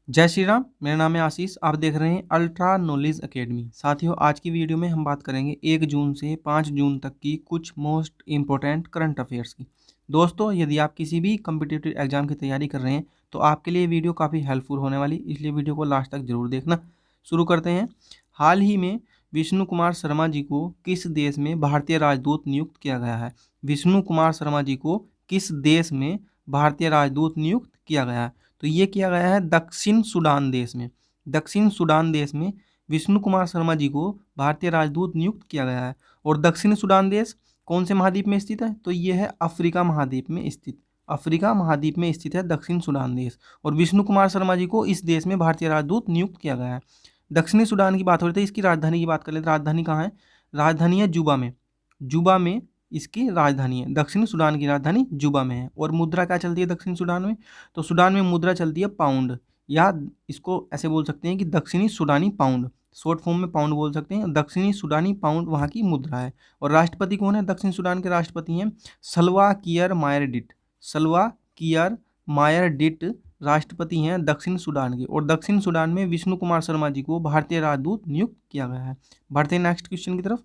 जय श्री राम। मेरा नाम है आशीष। आप देख रहे हैं अल्ट्रा नॉलेज एकेडमी। साथियों, आज की वीडियो में हम बात करेंगे 1 जून से 5 जून तक की कुछ मोस्ट इम्पोर्टेंट करंट अफेयर्स की। दोस्तों, यदि आप किसी भी कम्पिटिटिव एग्जाम की तैयारी कर रहे हैं तो आपके लिए वीडियो काफ़ी हेल्पफुल होने वाली, इसलिए वीडियो को लास्ट तक जरूर देखना। शुरू करते हैं। हाल ही में विष्णु कुमार शर्मा जी को किस देश में भारतीय राजदूत नियुक्त किया गया है? विष्णु कुमार शर्मा जी को किस देश में भारतीय राजदूत नियुक्त किया गया है? तो ये किया गया है दक्षिण सूडान देश में। दक्षिण सूडान देश में विष्णु कुमार शर्मा जी को भारतीय राजदूत नियुक्त किया गया है। और दक्षिण सूडान देश कौन से महाद्वीप में स्थित है? तो ये है अफ्रीका महाद्वीप में स्थित। अफ्रीका महाद्वीप में स्थित है दक्षिण सूडान देश। और विष्णु कुमार शर्मा जी को इस देश में भारतीय राजदूत नियुक्त किया गया है। दक्षिणी सूडान की बात हो रही थी, इसकी राजधानी की बात कर लेते। राजधानी कहाँ है? राजधानी है जुबा में। जुबा में इसकी राजधानी है। दक्षिण सूडान की राजधानी जुबा में है। और मुद्रा क्या चलती है दक्षिण सूडान में? तो सूडान में मुद्रा चलती है पाउंड, या इसको ऐसे बोल सकते हैं कि दक्षिणी सूडानी पाउंड, शॉर्ट फॉर्म में पाउंड बोल सकते हैं। दक्षिणी सूडानी पाउंड वहाँ की मुद्रा है। और राष्ट्रपति कौन है? दक्षिण सूडान के राष्ट्रपति हैं सल्वा कियर मायरडिट। सल्वा कियर मायरडिट राष्ट्रपति हैं दक्षिण सूडान के। और दक्षिण सूडान में विष्णु कुमार शर्मा जी को भारतीय राजदूत नियुक्त किया गया है। बढ़ते हैं नेक्स्ट क्वेश्चन की तरफ।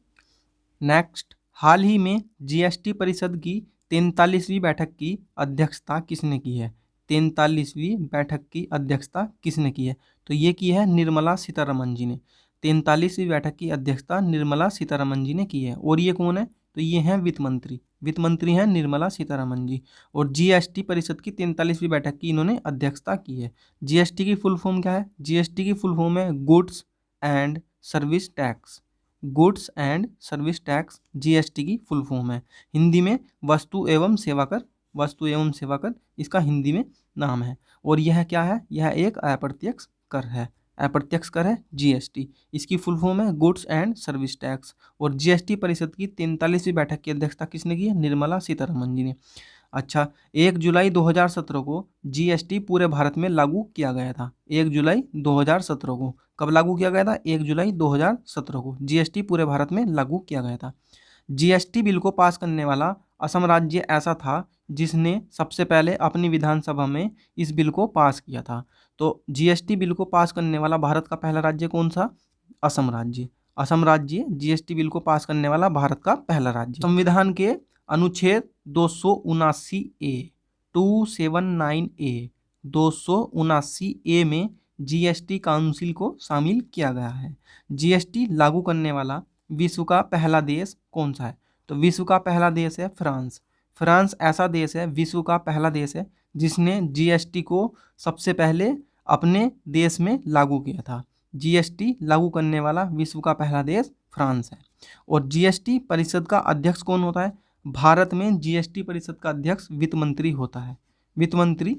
नेक्स्ट, हाल ही में जीएसटी परिषद की 43वीं बैठक की अध्यक्षता किसने की है? 43वीं बैठक की अध्यक्षता किसने की है? तो ये की है निर्मला सीतारमण जी ने। 43वीं बैठक की अध्यक्षता निर्मला सीतारमण जी ने की है। और ये कौन है? तो ये हैं वित्त मंत्री। वित्त मंत्री हैं निर्मला सीतारमण जी। और जीएसटी परिषद की 43वीं बैठक की इन्होंने अध्यक्षता की है। जीएसटी की फुल फॉर्म क्या है? जीएसटी की फुल फॉर्म है goods and service tax. Goods and service tax GST की फुल फॉर्म है। हिंदी में वस्तु एवं सेवा कर। वस्तु एवं सेवा कर इसका हिंदी में नाम है। और यह क्या है? यह एक अप्रत्यक्ष कर है। अप्रत्यक्ष कर है जीएसटी। इसकी फुल फॉर्म है गुड्स एंड सर्विस टैक्स। और जीएसटी परिषद की 43वीं बैठक की अध्यक्षता किसने की है? निर्मला सीतारमण जी ने। अच्छा, 1 जुलाई 2017 को जीएसटी पूरे भारत में लागू किया गया था। 1 जुलाई 2017 को कब लागू किया गया था? 1 जुलाई 2017 को जीएसटी पूरे भारत में लागू किया गया था। जीएसटी बिल को पास करने वाला असम राज्य ऐसा था जिसने सबसे पहले अपनी विधानसभा में इस बिल को पास किया था। तो जीएसटी बिल को पास करने वाला भारत का पहला राज्य कौन सा? असम राज्य। असम राज्य जीएसटी बिल को पास करने वाला भारत का पहला राज्य। संविधान के अनुच्छेद 279 ए 279 ए 279 ए में जीएसटी काउंसिल को शामिल किया गया है। जीएसटी लागू करने वाला विश्व का पहला देश कौन सा है? तो विश्व का पहला देश है फ्रांस। फ्रांस ऐसा देश है, विश्व का पहला देश है जिसने जीएसटी को सबसे पहले अपने देश में लागू किया था। जीएसटी लागू करने वाला विश्व का पहला देश फ्रांस है। और जीएसटी परिषद का अध्यक्ष कौन होता है? भारत में जीएसटी परिषद का अध्यक्ष वित्त मंत्री होता है। वित्त मंत्री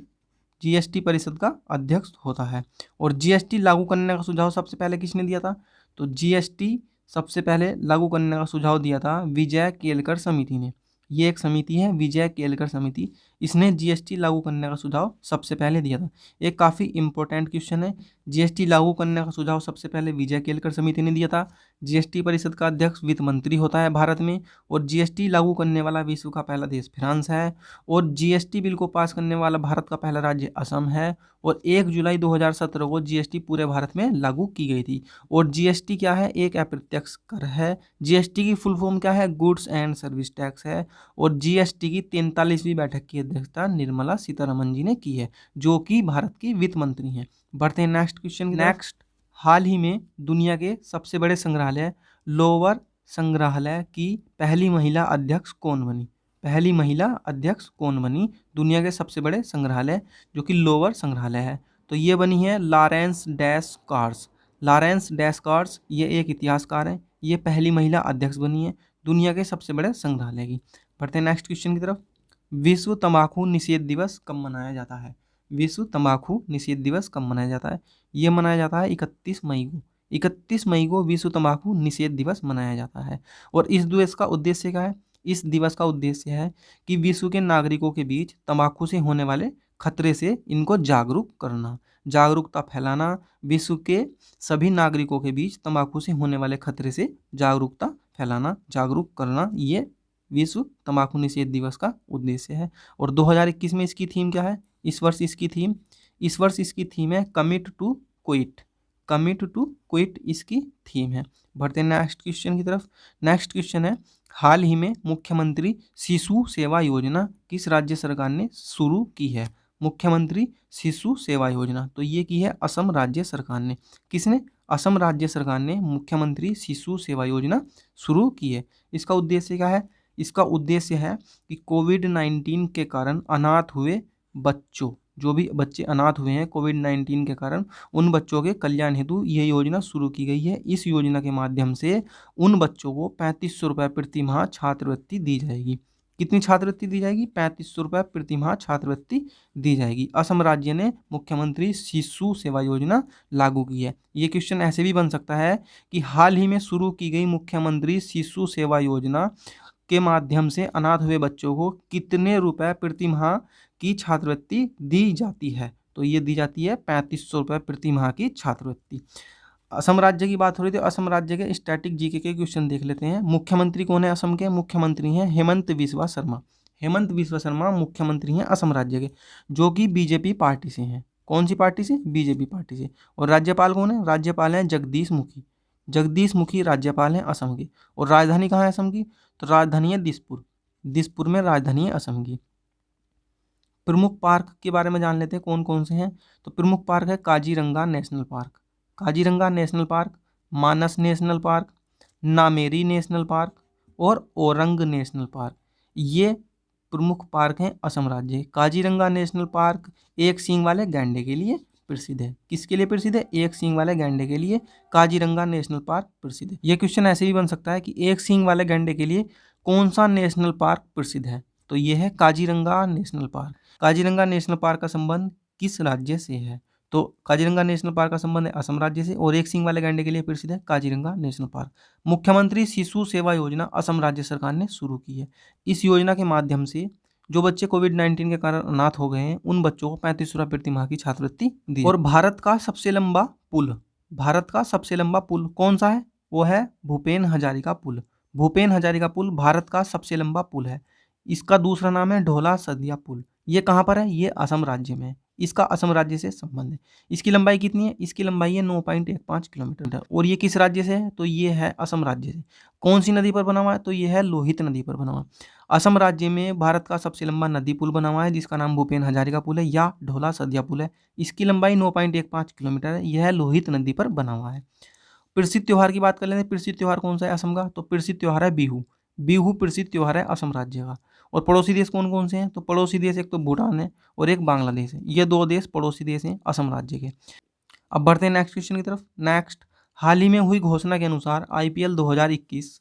जीएसटी परिषद का अध्यक्ष होता है। और जीएसटी लागू करने का सुझाव सबसे पहले किसने दिया था? तो जीएसटी सबसे पहले लागू करने का सुझाव दिया था विजय केलकर समिति ने। ये एक समिति है विजय केलकर समिति, इसने जीएसटी लागू करने का सुझाव सबसे पहले दिया था। एक काफ़ी इंपॉर्टेंट क्वेश्चन है। जीएसटी लागू करने का सुझाव सबसे पहले विजय केलकर समिति ने दिया था। जीएसटी परिषद का अध्यक्ष वित्त मंत्री होता है भारत में। और जीएसटी लागू करने वाला विश्व का पहला देश फ्रांस है। और जीएसटी बिल को पास करने वाला भारत का पहला राज्य असम है। और 1 जुलाई 2017 को जीएसटी पूरे भारत में लागू की गई थी। और जीएसटी क्या है? एक अप्रत्यक्ष कर है। जीएसटी की फुल फॉर्म क्या है? गुड्स एंड सर्विस टैक्स है। और जीएसटी की 43वीं बैठक की अध्यक्षता निर्मला सीतारमण जी ने की है, जो कि भारत की वित्त मंत्री हैं। बढ़ते हैं नेक्स्ट क्वेश्चन। नेक्स्ट, हाल ही में दुनिया के सबसे बड़े संग्रहालय लोवर संग्रहालय की पहली महिला अध्यक्ष कौन बनी? पहली महिला अध्यक्ष कौन बनी दुनिया के सबसे बड़े संग्रहालय जो कि लोवर संग्रहालय है? तो ये बनी है लॉरेंस डेस्कार्स। लॉरेंस डेस्कार्स ये एक इतिहासकार हैं। ये पहली महिला अध्यक्ष बनी है दुनिया के सबसे बड़े संग्रहालय की। बढ़ते हैं नेक्स्ट क्वेश्चन की तरफ। विश्व तंबाकू निषेध दिवस कब मनाया जाता है? विश्व तंबाकू निषेध दिवस कब मनाया जाता है? ये मनाया जाता है 31 मई को। 31 मई को विश्व तंबाकू निषेध दिवस मनाया जाता है। और इस दिवस का उद्देश्य क्या है? इस दिवस का उद्देश्य है कि विश्व के नागरिकों के बीच तंबाकू से होने वाले खतरे से इनको जागरूक करना, जागरूकता फैलाना। विश्व के सभी नागरिकों के बीच तंबाकू से होने वाले खतरे से जागरूकता फैलाना, जागरूक करना, ये विश्व तंबाकू निषेध दिवस का उद्देश्य है। और 2021 में इसकी थीम क्या है? इस वर्ष इसकी थीम इस वर्ष इसकी थीम है commit to quit. Commit to quit इसकी थीम है। बढ़ते हैं नेक्स्ट क्वेश्चन की तरफ। नेक्स्ट क्वेश्चन है, हाल ही में मुख्यमंत्री शिशु सेवा योजना किस राज्य सरकार ने शुरू की है? मुख्यमंत्री शिशु सेवा योजना, तो ये की है असम राज्य सरकार ने। किसने? असम राज्य सरकार ने मुख्यमंत्री शिशु सेवा योजना शुरू की है। इसका उद्देश्य क्या है? इसका उद्देश्य है कि कोविड-19 के कारण अनाथ हुए बच्चों, जो भी बच्चे अनाथ हुए हैं कोविड-19 के कारण, उन बच्चों के कल्याण हेतु यह योजना शुरू की गई है। इस योजना के माध्यम से उन बच्चों को 3500 रुपये प्रति माह छात्रवृत्ति दी जाएगी। कितनी छात्रवृत्ति दी जाएगी? 3500 रुपये प्रति माह छात्रवृत्ति दी जाएगी। असम राज्य ने मुख्यमंत्री शिशु सेवा योजना लागू की है। ये क्वेश्चन ऐसे भी बन सकता है कि हाल ही में शुरू की गई मुख्यमंत्री शिशु सेवा योजना के माध्यम से अनाथ हुए बच्चों को कितने रुपए प्रति माह की छात्रवृत्ति दी जाती है? तो ये दी जाती है 3500 रुपये प्रति माह की छात्रवृत्ति। असम राज्य की बात हो रही थी, असम राज्य के स्टैटिक जीके के क्वेश्चन देख लेते हैं। मुख्यमंत्री कौन है असम के? मुख्यमंत्री हैं हेमंत बिस्वा शर्मा। हेमंत बिस्वा शर्मा मुख्यमंत्री हैं असम राज्य के, जो कि बीजेपी पार्टी से हैं। कौन सी पार्टी से? बीजेपी पार्टी से। और राज्यपाल कौन है? राज्यपाल हैं जगदीश मुखी। जगदीश मुखी राज्यपाल हैं असम के। और राजधानी कहाँ है असम की? तो राजधानी है दिसपुर। दिसपुर में राजधानी है असम की। प्रमुख पार्क के बारे में जान लेते हैं कौन कौन से हैं। तो प्रमुख पार्क है Kaziranga national park, Kaziranga national park, Manas national park, Nameri national park और औरंग नेशनल पार्क। ये प्रमुख पार्क हैं असम राज्य। काजीरंगा नेशनल पार्क एक सींग वाले गैंडे के लिए प्रसिद्ध है। किसके लिए प्रसिद्ध है? एक सींग वाले गैंडे के लिए काजीरंगा नेशनल पार्क प्रसिद्ध है। यह क्वेश्चन ऐसे भी बन सकता है कि एक सींग वाले गैंडे के लिए कौन सा नेशनल पार्क प्रसिद्ध है? तो यह है Kaziranga national park. Kaziranga national park का संबंध किस राज्य से है? तो काजीरंगा नेशनल पार्क का संबंध है असम राज्य से। और एक सींग वाले गैंडे के लिए प्रसिद्ध है काजीरंगा नेशनल पार्क। मुख्यमंत्री शिशु सेवा योजना असम राज्य सरकार ने शुरू की है। इस योजना के माध्यम से जो बच्चे कोविड-19 के कारण अनाथ हो गए हैं, उन बच्चों को 3500 रुपये प्रति माह की छात्रवृत्ति दी। और भारत का सबसे लंबा पुल, भारत का सबसे लंबा पुल कौन सा है? वो है भूपेन हजारिका पुल। भूपेन हजारिका पुल भारत का सबसे लंबा पुल है। इसका दूसरा नाम है ढोला सदिया पुल। ये कहाँ पर है? ये असम राज्य में है। इसका असम राज्य से संबंध है। इसकी लंबाई कितनी है? इसकी लंबाई है 9.15 किलोमीटर। और ये किस राज्य से है? तो ये है असम राज्य से। कौन सी नदी पर बना हुआ है? तो ये है लोहित नदी पर बना हुआ है। असम राज्य में भारत का सबसे लंबा नदी पुल बना हुआ है, जिसका नाम भूपेन हजारिका पुल है या ढोला सदिया पुल है। इसकी लंबाई 9.15 किलोमीटर है। यह लोहित नदी पर बना हुआ है। प्रसिद्ध त्योहार की बात कर लेते हैं। प्रसिद्ध त्योहार कौन सा है असम का? तो प्रसिद्ध त्योहार है बिहू। बिहू प्रसिद्ध त्योहार है असम राज्य का। और पड़ोसी देश कौन कौन से हैं? तो पड़ोसी देश एक तो भूटान है और एक बांग्लादेश है। ये दो देश पड़ोसी देश हैं असम राज्य के। अब बढ़ते हैं नेक्स्ट क्वेश्चन की तरफ। नेक्स्ट, हाल ही में हुई घोषणा के अनुसार IPL 2021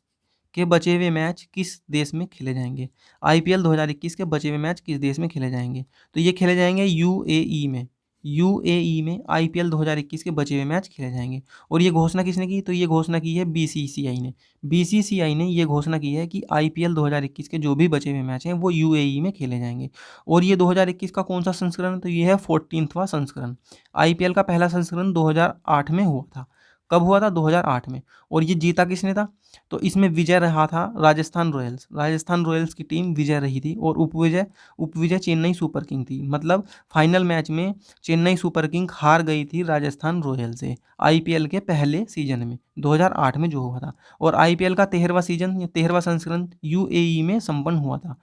के बचे हुए मैच किस देश में खेले जाएंगे? IPL 2021 के बचे हुए मैच किस देश में खेले जाएंगे? तो ये खेले जाएंगे UAE में। UAE में IPL 2021 के बचे हुए मैच खेले जाएंगे। और ये घोषणा किसने की? तो ये घोषणा की है BCCI ने। BCCI ने ये घोषणा की है कि IPL 2021 के जो भी बचे हुए मैच हैं वो UAE में खेले जाएंगे। और ये 2021 का कौन सा संस्करण? तो ये है 14वां संस्करण। IPL का पहला संस्करण 2008 में हुआ था। कब हुआ था? 2008 में। और ये जीता किसने था? तो इसमें विजय रहा था राजस्थान रॉयल्स। राजस्थान रॉयल्स की टीम विजय रही थी। और उपविजय चेन्नई सुपर किंग थी। मतलब फाइनल मैच में चेन्नई सुपर किंग हार गई थी राजस्थान रॉयल्स से IPL के पहले सीजन में 2008 में जो हुआ था। और IPL का 13वां सीजन या 13वां संस्करण UAE में संपन्न हुआ था।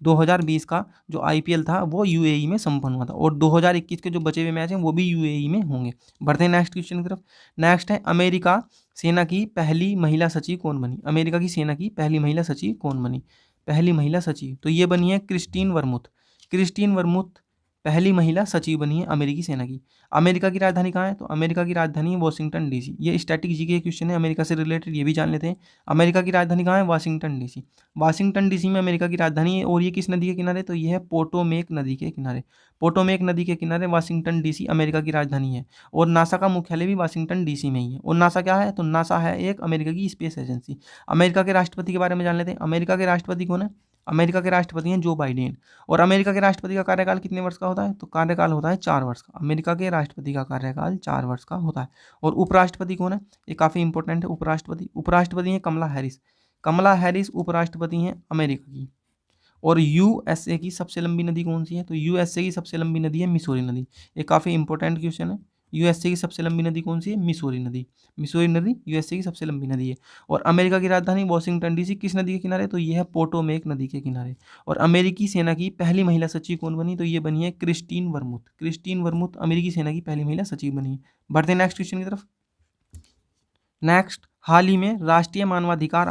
2020 का जो IPL था वो UAE में संपन्न हुआ था। और 2021 के जो बचे हुए मैच हैं वो भी UAE में होंगे। बढ़ते हैं नेक्स्ट क्वेश्चन की तरफ। नेक्स्ट है, अमेरिका सेना की पहली महिला सचिव कौन बनी? अमेरिका की सेना की पहली महिला सचिव कौन बनी? पहली महिला सचिव तो ये बनी है क्रिस्टीन वर्मुथ। क्रिस्टीन वर्मुथ पहली महिला सचिव बनी है अमेरिकी सेना की। अमेरिका की राजधानी कहाँ है? तो अमेरिका की राजधानी है वाशिंगटन DC। ये स्टैटिक जीके क्वेश्चन है अमेरिका से रिलेटेड, ये भी जान लेते हैं। अमेरिका की राजधानी कहाँ है? Washington DC। वाशिंगटन DC में अमेरिका की राजधानी है। और ये किस नदी के किनारे? तो ये है पोटोमेक नदी के किनारे। पोटोमेक नदी के किनारे वाशिंगटन DC अमेरिका की राजधानी है। और नासा का मुख्यालय भी वाशिंगटन DC में ही है। और नासा क्या है? तो नासा है एक अमेरिका की स्पेस एजेंसी। अमेरिका के राष्ट्रपति के बारे में जान लेते हैं। अमेरिका के राष्ट्रपति कौन है? अमेरिका के राष्ट्रपति हैं जो बाइडेन। और अमेरिका के राष्ट्रपति का कार्यकाल कितने वर्ष का होता है? तो कार्यकाल होता है 4 वर्ष का। अमेरिका के राष्ट्रपति का कार्यकाल 4 वर्ष का होता है। और उपराष्ट्रपति कौन है? ये काफ़ी इंपॉर्टेंट है। उपराष्ट्रपति हैं कमला हैरिस। कमला हैरिस उपराष्ट्रपति हैं अमेरिका की। और यूएसए की सबसे लंबी नदी कौन सी है? तो यूएसए की सबसे लंबी नदी है मिसौरी नदी। ये काफ़ी इंपॉर्टेंट क्वेश्चन है। यूएसए की सबसे लंबी नदी कौन सी है? मिसौरी नदी। मिसौरी नदी यूएसए की सबसे लंबी नदी है। और अमेरिका की राजधानी वॉशिंगटन डीसी किस नदी के किनारे? तो ये है पोटोमेक नदी के किनारे। और अमेरिकी सेना की पहली महिला सचिव कौन बनी? तो ये बनी है क्रिस्टीन वर्मुथ। क्रिस्टीन वर्मुथ अमेरिकी सेना की पहली महिला सचिव बनी है। बढ़ते हैं नेक्स्ट क्वेश्चन की तरफ। नेक्स्ट, हाल ही में राष्ट्रीय मानवाधिकार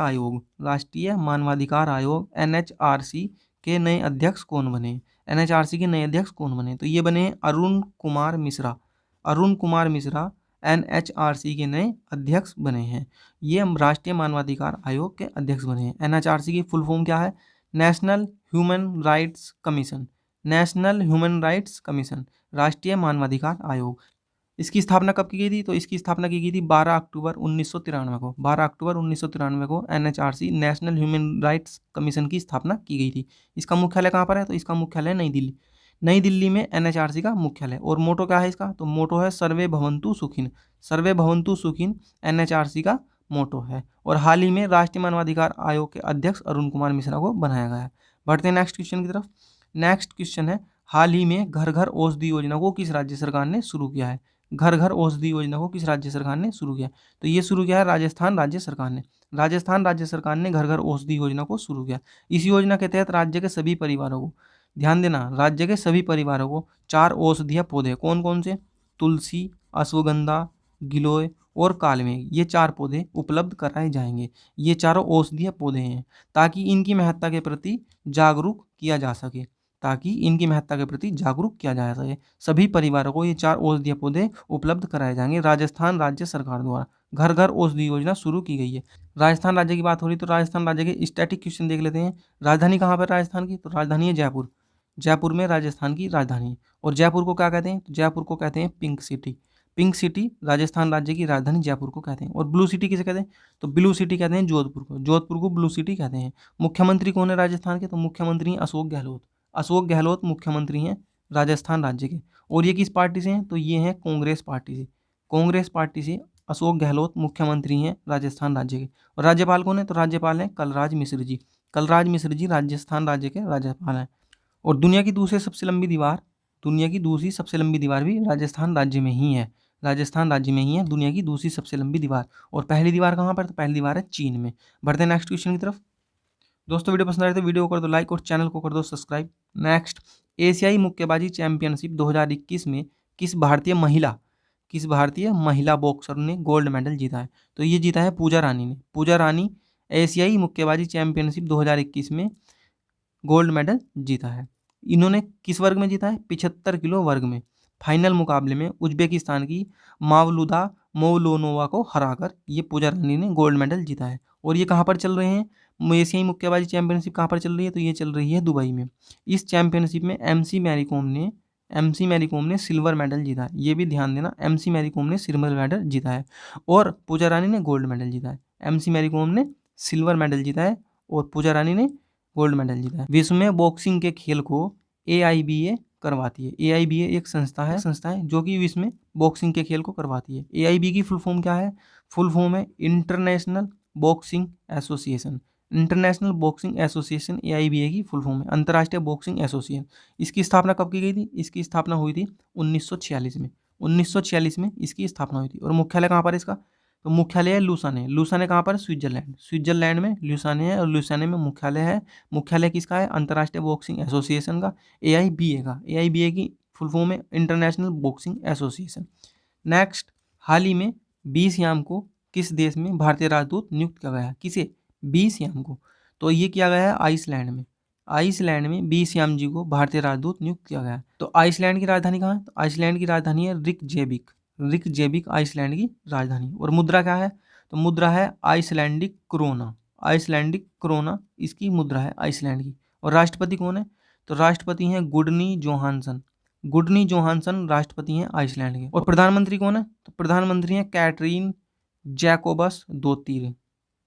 आयोग एनएचआरसी के नए अध्यक्ष कौन बने? एनएचआरसी के नए अध्यक्ष कौन बने? तो ये बने अरुण कुमार मिश्रा। अरुण कुमार मिश्रा एनएचआरसी के नए अध्यक्ष बने हैं। ये राष्ट्रीय मानवाधिकार आयोग के अध्यक्ष बने हैं। एनएचआरसी की फुल फॉर्म क्या है? National human rights commission. National human rights commission, राष्ट्रीय मानवाधिकार आयोग। इसकी स्थापना कब की गई थी? तो इसकी स्थापना की गई थी 12 अक्टूबर 1993 को। 12 अक्टूबर 1993 को NHRC national human rights commission की स्थापना की गई थी। इसका मुख्यालय कहाँ पर है? तो इसका मुख्यालय नई दिल्ली। नई दिल्ली में एनएचआरसी का मुख्यालय। और मोटो क्या है इसका? तो मोटो है सर्वे भवन्तु सुखिन। सर्वे भवन्तु सुखिन एनएचआरसी का मोटो है। और हाल ही में राष्ट्रीय मानवाधिकार आयोग के अध्यक्ष अरुण कुमार मिश्रा को बनाया गया है। बढ़ते हैं नेक्स्ट क्वेश्चन की तरफ। नेक्स्ट क्वेश्चन है, हाल ही में घर घर औषधि योजना को किस राज्य सरकार ने शुरू किया है? घर घर औषधि योजना को किस राज्य सरकार ने शुरू किया? तो ये शुरू किया है राजस्थान राज्य सरकार ने। राजस्थान राज्य सरकार ने घर घर औषधि योजना को शुरू किया। इस योजना के तहत राज्य के सभी परिवारों को, ध्यान देना, राज्य के सभी परिवारों को 4 औषधीय पौधे, कौन कौन से? तुलसी, अश्वगंधा, गिलोय और कालमेघ, ये 4 पौधे उपलब्ध कराए जाएंगे। ये चारों औषधीय पौधे हैं ताकि इनकी महत्ता के प्रति जागरूक किया जा सके। ताकि इनकी महत्ता के प्रति जागरूक किया जा सके। सभी परिवारों को ये 4 औषधीय पौधे उपलब्ध कराए जाएंगे राजस्थान राज्य सरकार द्वारा। घर घर औषधि योजना शुरू की गई है। राजस्थान राज्य की बात हो रही तो राजस्थान राज्य के स्टैटिक क्वेश्चन देख लेते हैं। राजधानी कहाँ पर राजस्थान की? तो राजधानी है जयपुर। जयपुर में राजस्थान की राजधानी। और जयपुर को क्या कहते हैं? तो जयपुर को कहते हैं pink city. Pink city Rajasthan राज्य की राजधानी जयपुर को कहते हैं। और ब्लू सिटी किसे कहते हैं? तो ब्लू सिटी कहते हैं जोधपुर को। जोधपुर को ब्लू सिटी कहते हैं। मुख्यमंत्री कौन है राजस्थान के? तो मुख्यमंत्री अशोक गहलोत। अशोक गहलोत मुख्यमंत्री हैं राजस्थान राज्य के। और ये किस पार्टी से हैं? तो ये हैं कांग्रेस पार्टी से। कांग्रेस पार्टी से अशोक गहलोत मुख्यमंत्री हैं राजस्थान राज्य के। और राज्यपाल कौन है? तो राज्यपाल हैं कलराज मिश्र जी। कलराज मिश्र जी राजस्थान राज्य के राज्यपाल हैं। और दुनिया की दूसरी सबसे लंबी दीवार, दुनिया की दूसरी सबसे लंबी दीवार भी राजस्थान राज्य में ही है। राजस्थान राज्य में ही है दुनिया की दूसरी सबसे लंबी दीवार। और पहली दीवार कहाँ पर? तो पहली दीवार है चीन में। बढ़ते हैं नेक्स्ट क्वेश्चन की तरफ। दोस्तों वीडियो पसंद आए तो वीडियो को कर दो लाइक और चैनल को कर दो सब्सक्राइब। नेक्स्ट, एशियाई मुक्केबाजी चैंपियनशिप 2021 में किस भारतीय महिला बॉक्सर ने गोल्ड मेडल जीता है? तो ये जीता है पूजा रानी ने। पूजा रानी एशियाई मुक्केबाजी चैंपियनशिप 2021 में गोल्ड मेडल जीता है। इन्होंने किस वर्ग में जीता है? 75 किलो वर्ग में। फाइनल मुकाबले में उज्बेकिस्तान की मावलूदा मौलोनोवा को हराकर ये पूजा रानी ने गोल्ड मेडल जीता है। और ये कहाँ पर चल रहे हैं? एशियाई मुक्केबाजी चैंपियनशिप कहाँ पर चल रही है? तो ये चल रही है दुबई में। इस चैंपियनशिप में एमसी मैरी कॉम ने सिल्वर मेडल जीता है। ये भी ध्यान देना, एमसी मैरी कॉम ने सिल्वर मेडल जीता है और पूजा रानी ने गोल्ड मेडल जीता है। एमसी मैरी कॉम ने सिल्वर मेडल जीता है और पूजा रानी ने गोल्ड मेडल जीता है। विश्व में बॉक्सिंग के खेल को AIBA करवाती है। AIBA एक संस्था है जो कि विश्व में बॉक्सिंग के खेल को करवाती है। AIBA की फुल फॉर्म क्या है? फुल फॉर्म है international boxing association. International boxing association AIBA की फुल फॉर्म है, अंतर्राष्ट्रीय बॉक्सिंग एसोसिएशन। इसकी स्थापना कब की गई थी? इसकी स्थापना हुई थी 1946 में। 1946 में इसकी स्थापना हुई थी। और मुख्यालय कहाँ पर इसका? तो मुख्यालय है लूसाने। लूसाने कहाँ पर? स्विट्जरलैंड। स्विट्जरलैंड में लूसाने है और लूसाने में मुख्यालय है। मुख्यालय किसका है? अंतर्राष्ट्रीय बॉक्सिंग एसोसिएशन का, AIBA का। AIBA की फुल फॉर्म है इंटरनेशनल बॉक्सिंग एसोसिएशन। नेक्स्ट, हाल ही में 20 याम को किस देश में भारतीय राजदूत नियुक्त किया गया है? किसे? 20 याम को। तो ये किया गया है आइसलैंड में। आइसलैंड में 20 याम जी को भारतीय राजदूत नियुक्त किया गया है। तो आइसलैंड की राजधानी कहाँ है? तो आइसलैंड की राजधानी है रिकजेविक। रिकजेविक आइसलैंड की राजधानी। और मुद्रा क्या है? तो मुद्रा है आइसलैंडिक क्रोना। आइसलैंडिक क्रोना इसकी मुद्रा है आइसलैंड की। और राष्ट्रपति कौन है? तो राष्ट्रपति हैं गुडनी जोहानसन। गुडनी जोहानसन राष्ट्रपति हैं आइसलैंड के। और प्रधानमंत्री कौन है? तो प्रधानमंत्री हैं कैटरीन जैकोबस दोतीर।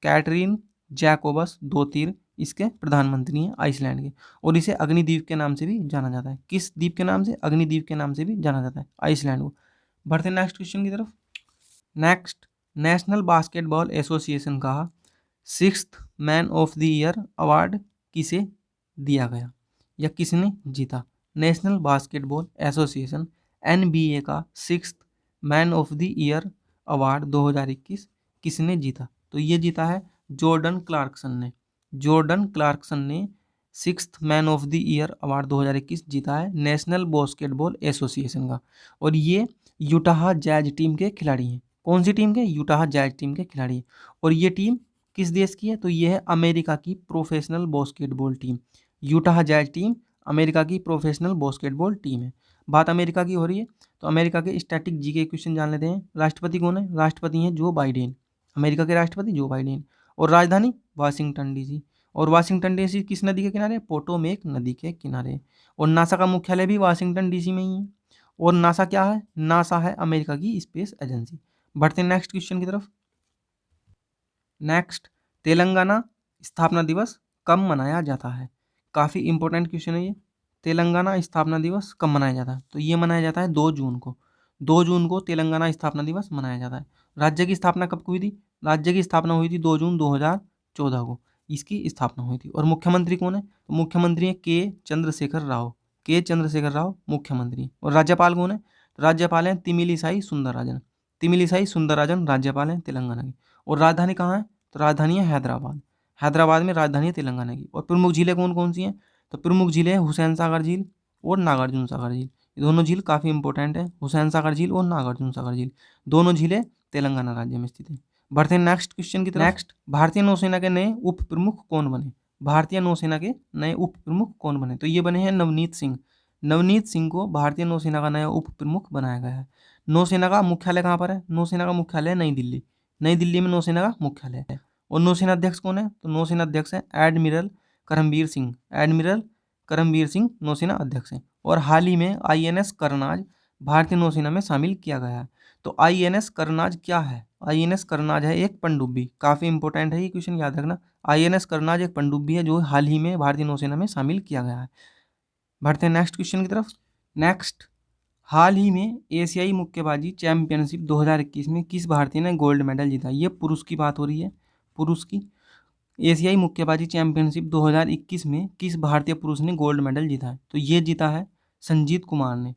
कैटरीन जैकोबस दोतीर इसके प्रधानमंत्री हैं आइसलैंड के। और इसे अग्निद्वीप के नाम से भी जाना जाता है। किस द्वीप के नाम से? अग्निद्वीप के नाम से भी जाना जाता है आइसलैंड को। बढ़ते हैं नेक्स्ट क्वेश्चन की तरफ। नेक्स्ट, नेशनल बास्केटबॉल एसोसिएशन का 6th man of the year award किसे दिया गया या किसने जीता? नेशनल बास्केटबॉल एसोसिएशन NBA का 6th man of the year award 2021 किसने जीता? तो ये जीता है जॉर्डन क्लार्कसन ने। जॉर्डन क्लार्कसन ने 6th man of the year award 2021 जीता है नेशनल बास्केटबॉल एसोसिएशन का। और ये यूटाह जैज टीम के खिलाड़ी हैं। कौन सी टीम के? यूटाह जैज टीम के खिलाड़ी हैं। और ये टीम किस देश की है? तो ये है अमेरिका की professional basketball team. Utah Jazz team America की प्रोफेशनल बास्केटबॉल टीम है। बात अमेरिका की हो रही है तो अमेरिका के स्टैटिक जीके क्वेश्चन जान लेते हैं। राष्ट्रपति कौन है? राष्ट्रपति हैं जो बाइडेन, अमेरिका के राष्ट्रपति जो बाइडेन। और राजधानी वाशिंगटन डीसी। और वाशिंगटन डीसी किस नदी के किनारे? पोटोमेक नदी के किनारे। और नासा का मुख्यालय भी वाशिंगटन डीसी में ही है। और नासा क्या है? नासा है अमेरिका की स्पेस एजेंसी। बढ़ते हैं नेक्स्ट क्वेश्चन की तरफ। नेक्स्ट, तेलंगाना स्थापना दिवस कब मनाया जाता है? काफ़ी इंपॉर्टेंट क्वेश्चन है ये। तेलंगाना स्थापना दिवस कब मनाया जाता है? तो ये मनाया जाता है 2 जून को। 2 जून को तेलंगाना स्थापना दिवस मनाया जाता है। राज्य की स्थापना कब हुई थी? राज्य की स्थापना हुई थी 2 जून 2014 को इसकी स्थापना हुई थी। और मुख्यमंत्री कौन है? तो मुख्यमंत्री है के चंद्रशेखर राव। के चंद्रशेखर राव मुख्यमंत्री। और राज्यपाल कौन है? तो राज्यपाल हैं तिमिलिसाई सुंदरराजन। तिमिलिसाई सुंदरराजन राज्यपाल हैं तेलंगाना की। और राजधानी कहाँ है? तो राजधानी है हैदराबाद। हैदराबाद में राजधानी है तेलंगाना की। और प्रमुख झीलें कौन कौन सी हैं? तो प्रमुख झीलें हुसैन सागर झील और नागार्जुन सागर झील। ये दोनों झील काफ़ी इंपॉर्टेंट है, हुसैन सागर झील और नागार्जुन सागर झील। दोनों झीलें तेलंगाना राज्य में स्थित हैं। बढ़ते हैं नेक्स्ट क्वेश्चन की तरफ। नेक्स्ट, भारतीय नौसेना के नए उप प्रमुख कौन बने? भारतीय नौसेना के नए उप प्रमुख कौन बने? तो ये बने हैं नवनीत सिंह। नवनीत सिंह को भारतीय नौसेना का नया उप प्रमुख बनाया गया है। नौसेना का मुख्यालय कहाँ पर है? नौसेना का मुख्यालय है नई दिल्ली। नई दिल्ली में नौसेना का मुख्यालय है। और नौसेना अध्यक्ष कौन है? तो नौसेना अध्यक्ष है एडमिरल करमबीर सिंह। एडमिरल करमबीर सिंह नौसेना अध्यक्ष हैं। और हाल ही में INS करनाज भारतीय नौसेना में शामिल किया गया है। तो INS करनाज क्या है? INS करनाज है एक पनडुब्बी। काफ़ी इंपॉर्टेंट है ये क्वेश्चन, याद रखना। INS करनाज एक पनडुब्बी है जो हाल ही में भारतीय नौसेना में शामिल किया गया है। बढ़ते हैं नेक्स्ट क्वेश्चन की तरफ। नेक्स्ट, हाल ही में एशियाई मुक्केबाजी चैंपियनशिप 2021 में किस भारतीय ने गोल्ड मेडल जीता? ये पुरुष की बात हो रही है, पुरुष की। एशियाई मुक्केबाजी चैंपियनशिप 2021 में किस भारतीय पुरुष ने गोल्ड मेडल जीता है? तो ये जीता है संजीत कुमार ने।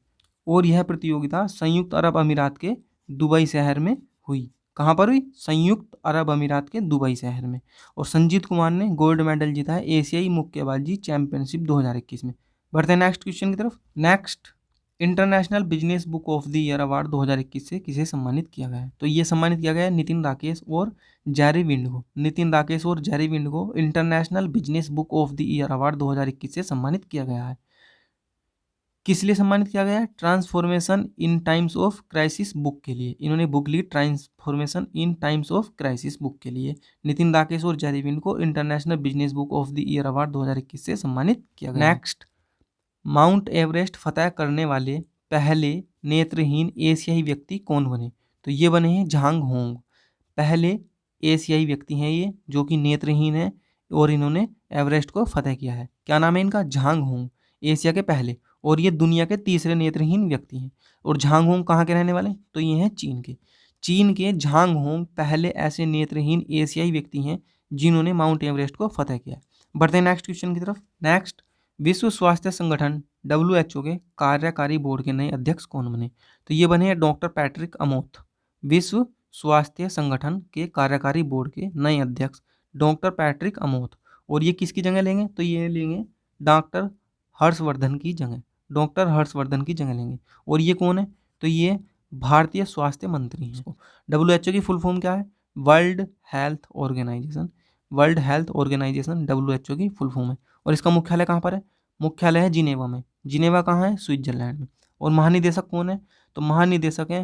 और यह प्रतियोगिता संयुक्त अरब अमीरात के दुबई शहर में हुई। कहाँ पर हुई? संयुक्त अरब अमीरात के दुबई शहर में। और संजीत कुमार ने गोल्ड मेडल जीता है एशियाई मुक्केबाजी चैंपियनशिप 2021 में। बढ़ते हैं नेक्स्ट क्वेश्चन की तरफ। Next, international business book of the year award 2021 से किसे सम्मानित किया गया है? तो ये सम्मानित किया गया है नितिन राकेश और जेरी विंड को। नितिन राकेश और जेरी विंड को international business book of the year award 2021 से सम्मानित किया गया है। किस लिए सम्मानित किया गया है? Transformation in times of crisis book के लिए। इन्होंने बुक ली transformation in times of crisis book के लिए। नितिन राकेश और जेरी विंड को international business book of the year award 2021 से सम्मानित किया गया। नेक्स्ट, माउंट एवरेस्ट फतह करने वाले पहले नेत्रहीन एशियाई व्यक्ति कौन बने? तो ये बने हैं झांग होंग। पहले एशियाई व्यक्ति हैं ये जो कि नेत्रहीन है और इन्होंने एवरेस्ट को फतह किया है। क्या नाम है इनका? झांग होंग। एशिया के पहले, और ये दुनिया के तीसरे नेत्रहीन व्यक्ति हैं। और झांग होंग कहाँ के रहने वाले? तो ये हैं चीन के। चीन के झांग होंग पहले ऐसे नेत्रहीन एशियाई व्यक्ति हैं जिन्होंने माउंट एवरेस्ट को फतह किया। बढ़ते हैं नेक्स्ट क्वेश्चन की तरफ। नेक्स्ट, विश्व स्वास्थ्य संगठन WHO के कार्यकारी बोर्ड के नए अध्यक्ष कौन बने? तो ये बने हैं डॉक्टर पैट्रिक अमोथ। विश्व स्वास्थ्य संगठन के कार्यकारी बोर्ड के नए अध्यक्ष डॉक्टर पैट्रिक अमोथ। और ये किसकी जगह लेंगे? तो ये लेंगे डॉक्टर हर्षवर्धन की जगह। डॉक्टर हर्षवर्धन की जगह लेंगे। और ये कौन है? तो ये भारतीय स्वास्थ्य मंत्री हैं। WHO की फुल फॉर्म क्या है? World Health Organization. World Health Organization WHO की फुल फॉर्म है। और इसका मुख्यालय कहाँ पर है? मुख्यालय है जिनेवा में। जिनेवा कहाँ है? स्विट्जरलैंड में। और महानिदेशक कौन है? तो महानिदेशक है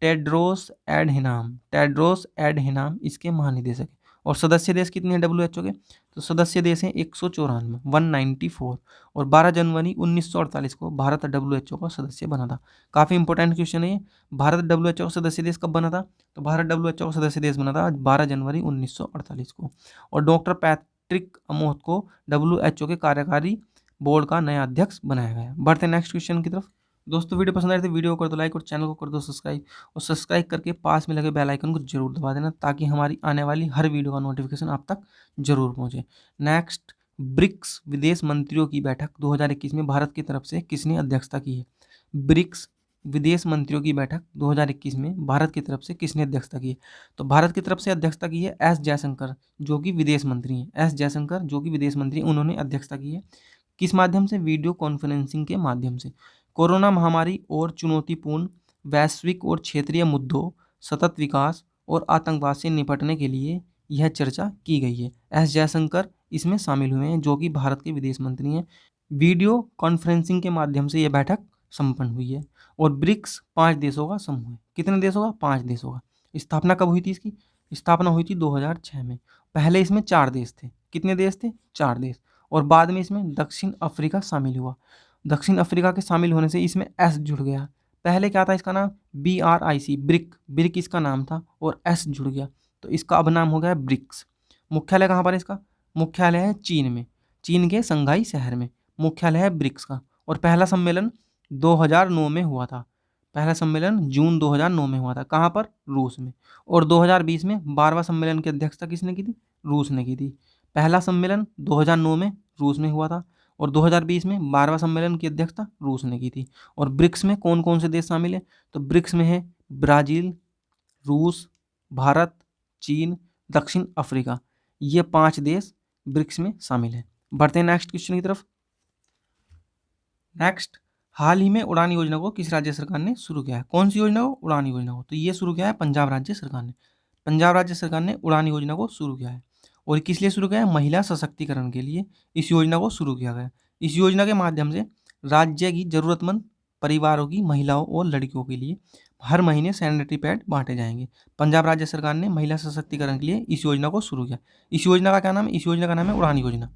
टेड्रोस एडहेनाम। टेड्रोस एडहेनाम इसके महानिदेशक हैं। और सदस्य देश कितने हैं WHO के? तो सदस्य देश हैं 194, 194। और 12 जनवरी 1948 को भारत WHO का सदस्य बना था। काफ़ी इंपॉर्टेंट क्वेश्चन है ये। भारत WHO का सदस्य देश कब बना था? तो भारत WHO का सदस्य देश बना था 12 जनवरी 1948 को। और डॉक्टर पैट्रिक अमोथ को WHO के कार्यकारी बोर्ड का नया अध्यक्ष बनाया गया। बढ़ते नेक्स्ट क्वेश्चन की तरफ। दोस्तों वीडियो पसंद आए तो वीडियो को कर दो लाइक और चैनल को कर दो सब्सक्राइब। और सब्सक्राइब करके पास में लगे बेल आइकन को जरूर दबा देना ताकि हमारी आने वाली हर वीडियो का नोटिफिकेशन आप तक जरूर पहुंचे। नेक्स्ट, ब्रिक्स विदेश मंत्रियों की बैठक 2021 में भारत की तरफ से किसने अध्यक्षता की है? ब्रिक्स विदेश मंत्रियों की बैठक 2021 में भारत की तरफ से किसने अध्यक्षता की है? तो भारत की तरफ से अध्यक्षता की है एस जयशंकर, जो कि विदेश मंत्री हैं। एस जयशंकर जो कि विदेश मंत्री, उन्होंने अध्यक्षता की है। किस माध्यम से? वीडियो कॉन्फ्रेंसिंग के माध्यम से। कोरोना महामारी और चुनौतीपूर्ण वैश्विक और क्षेत्रीय मुद्दों, सतत विकास और आतंकवाद से निपटने के लिए यह चर्चा की गई है। एस जयशंकर इसमें शामिल हुए हैं, जो कि भारत के विदेश मंत्री हैं। वीडियो कॉन्फ्रेंसिंग के माध्यम से यह बैठक संपन्न हुई है। और ब्रिक्स 5 देशों का समूह है। कितने देशों का? 5 देशों का। स्थापना कब हुई थी इसकी? स्थापना हुई थी 2006 में। पहले इसमें 4 देश थे। कितने देश थे? 4 देश। और बाद में इसमें दक्षिण अफ्रीका शामिल हुआ। दक्षिण अफ्रीका के शामिल होने से इसमें एस जुड़ गया। पहले क्या था इसका नाम? BRIC, ब्रिक, ब्रिक इसका नाम था, और एस जुड़ गया तो इसका अब नाम हो गया ब्रिक्स। मुख्यालय कहाँ पर है इसका? मुख्यालय है चीन में, चीन के संघाई शहर में मुख्यालय है ब्रिक्स का। और पहला सम्मेलन 2009 में हुआ था। पहला सम्मेलन जून 2009 में हुआ था। कहाँ पर? रूस में। और 2020 में 12वां सम्मेलन की अध्यक्षता किसने की थी? रूस ने की थी। पहला सम्मेलन 2009 में रूस में हुआ था, और 2020 में 12वां सम्मेलन की अध्यक्षता रूस ने की थी। और ब्रिक्स में कौन कौन से देश शामिल हैं? तो ब्रिक्स में है ब्राज़ील, रूस, भारत, चीन, दक्षिण अफ्रीका। ये 5 देश ब्रिक्स में शामिल हैं। बढ़ते हैं नेक्स्ट क्वेश्चन की तरफ। नेक्स्ट, हाल ही में उड़ान योजना को किस राज्य सरकार ने शुरू किया है? कौन सी योजना को? उड़ान योजना को। तो ये शुरू किया है पंजाब राज्य सरकार ने। पंजाब राज्य सरकार ने उड़ान योजना को शुरू किया है। और किस लिए शुरू किया है? महिला सशक्तिकरण के लिए इस योजना को शुरू किया गया। इस योजना के माध्यम से राज्य की जरूरतमंद परिवारों की महिलाओं और लड़कियों के लिए हर महीने सैनिटरी पैड बांटे जाएंगे। पंजाब राज्य सरकार ने महिला सशक्तिकरण के लिए इस योजना को शुरू किया। इस योजना का क्या नाम है? इस योजना का नाम है उड़ान योजना।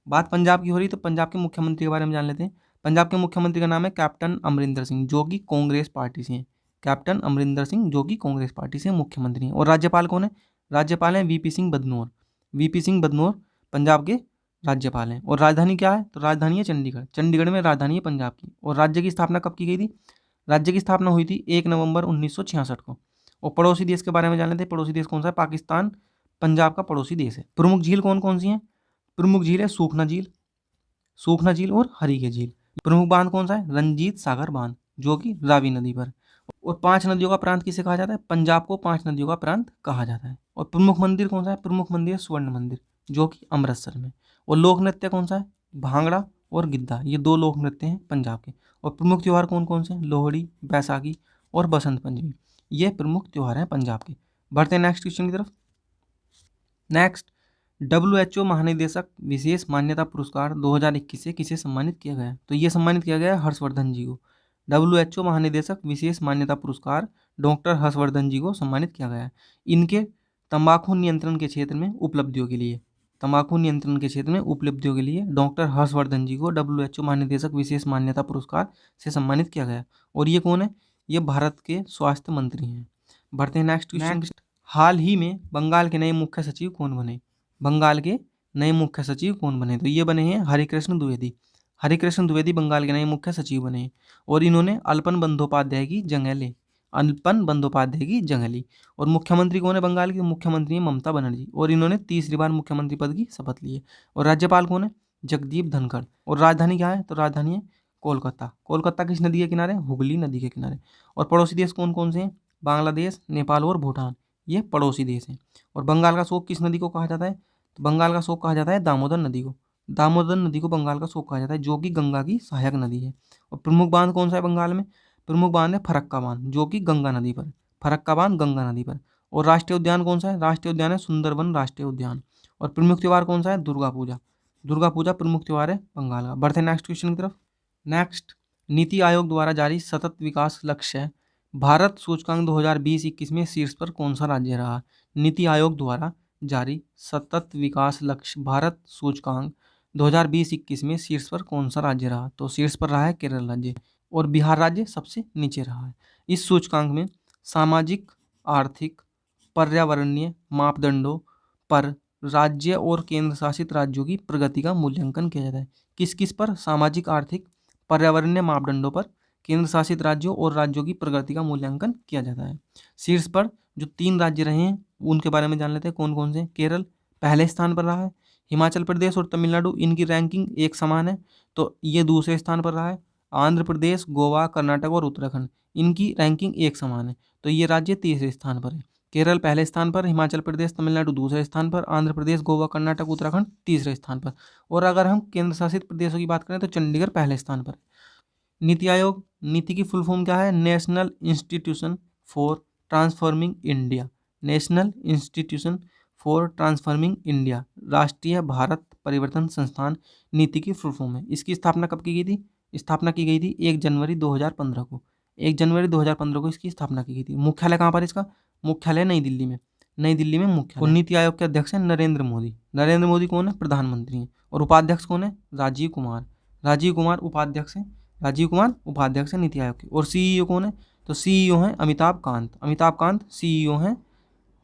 बात पंजाब की हो रही तो पंजाब के मुख्यमंत्री के बारे में जान लेते हैं। पंजाब के मुख्यमंत्री का नाम है कैप्टन अमरिंदर सिंह, जो कि कांग्रेस पार्टी से हैं। कैप्टन अमरिंदर सिंह जो कि कांग्रेस पार्टी से मुख्यमंत्री हैं। और राज्यपाल कौन है? राज्यपाल हैं VP सिंह बदनौर। VP सिंह बदनौर पंजाब के राज्यपाल हैं। और राजधानी क्या है? तो राजधानी है चंडीगढ़। चंडीगढ़ में राजधानी है पंजाब की। और राज्य की स्थापना कब की गई थी? राज्य की स्थापना हुई थी 1 नवंबर 1966 को। और पड़ोसी देश के बारे में जान लेते हैं। पड़ोसी देश कौन सा है? पाकिस्तान पंजाब का पड़ोसी देश है। प्रमुख झील कौन कौन सी हैं? प्रमुख झील है सूखना झील, सूखना झील और हरीके झील। प्रमुख बांध कौन सा है? रंजीत सागर बांध, जो कि रावी नदी पर। और 5 नदियों का प्रांत किसे कहा जाता है? पंजाब को 5 नदियों का प्रांत कहा जाता है। और प्रमुख मंदिर कौन सा है? प्रमुख मंदिर है स्वर्ण मंदिर, जो कि अमृतसर में। और लोक नृत्य कौन सा है? भांगड़ा और गिद्धा, ये 2 लोक नृत्य हैं पंजाब के। और प्रमुख त्यौहार कौन कौन से हैं? लोहड़ी, बैसाखी और बसंत पंचमी, ये प्रमुख त्यौहार हैं पंजाब के। बढ़ते हैं नेक्स्ट क्वेश्चन की तरफ। नेक्स्ट, WHO महानिदेशक विशेष मान्यता पुरस्कार 2021 से किसे सम्मानित किया गया? तो ये सम्मानित किया गया है हर्षवर्धन जी को। WHO महानिदेशक विशेष मान्यता पुरस्कार डॉक्टर हर्षवर्धन जी को सम्मानित किया गया है। इनके तंबाकू नियंत्रण के क्षेत्र में उपलब्धियों के लिए, तंबाकू नियंत्रण के क्षेत्र में उपलब्धियों के लिए डॉक्टर हर्षवर्धन जी को WHO महानिदेशक विशेष मान्यता पुरस्कार से सम्मानित किया गया। और ये कौन है? ये भारत के स्वास्थ्य मंत्री हैं। बढ़ते हैं नेक्स्ट क्वेश्चन। हाल ही में बंगाल के नए मुख्य सचिव कौन बने? बंगाल के नए मुख्य सचिव कौन बने? तो ये बने हैं हरिकृष्ण द्विवेदी। हरिकृष्ण द्विवेदी बंगाल के नए मुख्य सचिव बने हैं। और इन्होंने अल्पन बंदोपाध्याय की जगह ली, अल्पन बंदोपाध्याय की जगह ली। और मुख्यमंत्री कौन है बंगाल की? मुख्यमंत्री है ममता बनर्जी। और इन्होंने 3री बार मुख्यमंत्री पद की शपथ ली है। और राज्यपाल कौन है? जगदीप धनखड़। और राजधानी क्या है? तो राजधानी है कोलकाता। कोलकाता किस नदी के किनारे? हुगली नदी के किनारे। और पड़ोसी देश कौन कौन से हैं? बांग्लादेश, नेपाल और भूटान, ये पड़ोसी देश हैं। और बंगाल का शोक किस नदी को कहा जाता है? तो बंगाल का शोक कहा जाता है दामोदर नदी को। दामोदर नदी को बंगाल का शोक कहा जाता है, जो कि गंगा की सहायक नदी है। और प्रमुख बांध कौन सा है बंगाल में? प्रमुख बांध है फरक्का बांध, जो कि गंगा नदी पर। फरक्का बांध गंगा नदी पर। और राष्ट्रीय उद्यान कौन सा है? राष्ट्रीय उद्यान है सुंदरबन राष्ट्रीय उद्यान। और प्रमुख त्यौहार कौन सा है? दुर्गा पूजा। दुर्गा पूजा प्रमुख त्यौहार है बंगाल का। बढ़ते हैं नेक्स्ट क्वेश्चन की तरफ। नेक्स्ट, नीति आयोग द्वारा जारी सतत विकास लक्ष्य भारत सूचकांक 2020-21 में शीर्ष पर कौन सा राज्य रहा? नीति आयोग द्वारा जारी सतत विकास लक्ष्य भारत सूचकांक 2020-21 में शीर्ष पर कौन सा राज्य रहा? तो शीर्ष पर रहा है केरल राज्य। और बिहार राज्य सबसे नीचे रहा है। इस सूचकांक में सामाजिक, आर्थिक, पर्यावरणीय मापदंडों पर राज्य और केंद्र शासित राज्यों की प्रगति का मूल्यांकन किया जाता है। किस किस पर? सामाजिक, आर्थिक, पर्यावरणीय मापदंडों पर केंद्र शासित राज्यों और राज्यों की प्रगति का मूल्यांकन किया जाता है। शीर्ष पर जो 3 राज्य रहे हैं उनके बारे में जान लेते हैं कौन कौन से। केरल पहले स्थान पर रहा है, हिमाचल प्रदेश और तमिलनाडु इनकी रैंकिंग एक समान है, तो ये दूसरे स्थान पर रहा है। आंध्र प्रदेश, गोवा, कर्नाटक और उत्तराखंड इनकी रैंकिंग एक समान है, तो ये राज्य तीसरे स्थान पर है। केरल पहले स्थान पर, हिमाचल प्रदेश तमिलनाडु दूसरे स्थान पर, आंध्र प्रदेश, गोवा, कर्नाटक, उत्तराखंड तीसरे स्थान पर। और अगर हम केंद्र शासित प्रदेशों की बात करें तो चंडीगढ़ पहले स्थान पर। नीति आयोग, नीति की फुल फॉर्म क्या है? National institution for transforming India. National institution for transforming India, राष्ट्रीय भारत परिवर्तन संस्थान नीति की फुल फॉर्म है। इसकी स्थापना कब की गई थी? स्थापना की गई थी 1 जनवरी 2015 को। 1 जनवरी 2015 को इसकी स्थापना की गई थी। मुख्यालय कहाँ पर इसका? मुख्यालय नई दिल्ली में। नई दिल्ली में मुख्यालय। और नीति आयोग के अध्यक्ष हैं नरेंद्र मोदी। नरेंद्र मोदी कौन है? प्रधानमंत्री हैं। और उपाध्यक्ष कौन है? राजीव कुमार। राजीव कुमार उपाध्यक्ष हैं। राजीव कुमार उपाध्यक्ष है नीति आयोग के। और सीईओ कौन है? तो सीईओ हैं अमिताभ कांत। अमिताभ कांत सीईओ हैं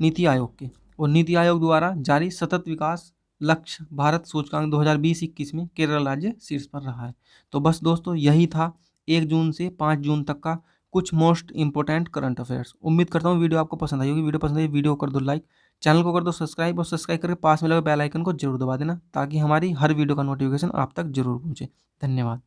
नीति आयोग के। और नीति आयोग द्वारा जारी सतत विकास लक्ष्य भारत सूचकांक 2020-21 में केरल राज्य शीर्ष पर रहा है। तो बस दोस्तों यही था 1 जून से 5 जून तक का कुछ मोस्ट इंपोर्टेंट करंट अफेयर्स। उम्मीद करता हूँ वीडियो आपको पसंद आई होगी। वीडियो पसंद आई वीडियो कर दो लाइक, चैनल को कर दो सब्सक्राइब, और सब्सक्राइब करके पास में लगे बेल आइकन को जरूर दबा देना, ताकि हमारी हर वीडियो का नोटिफिकेशन आप तक जरूर पहुँचे। धन्यवाद।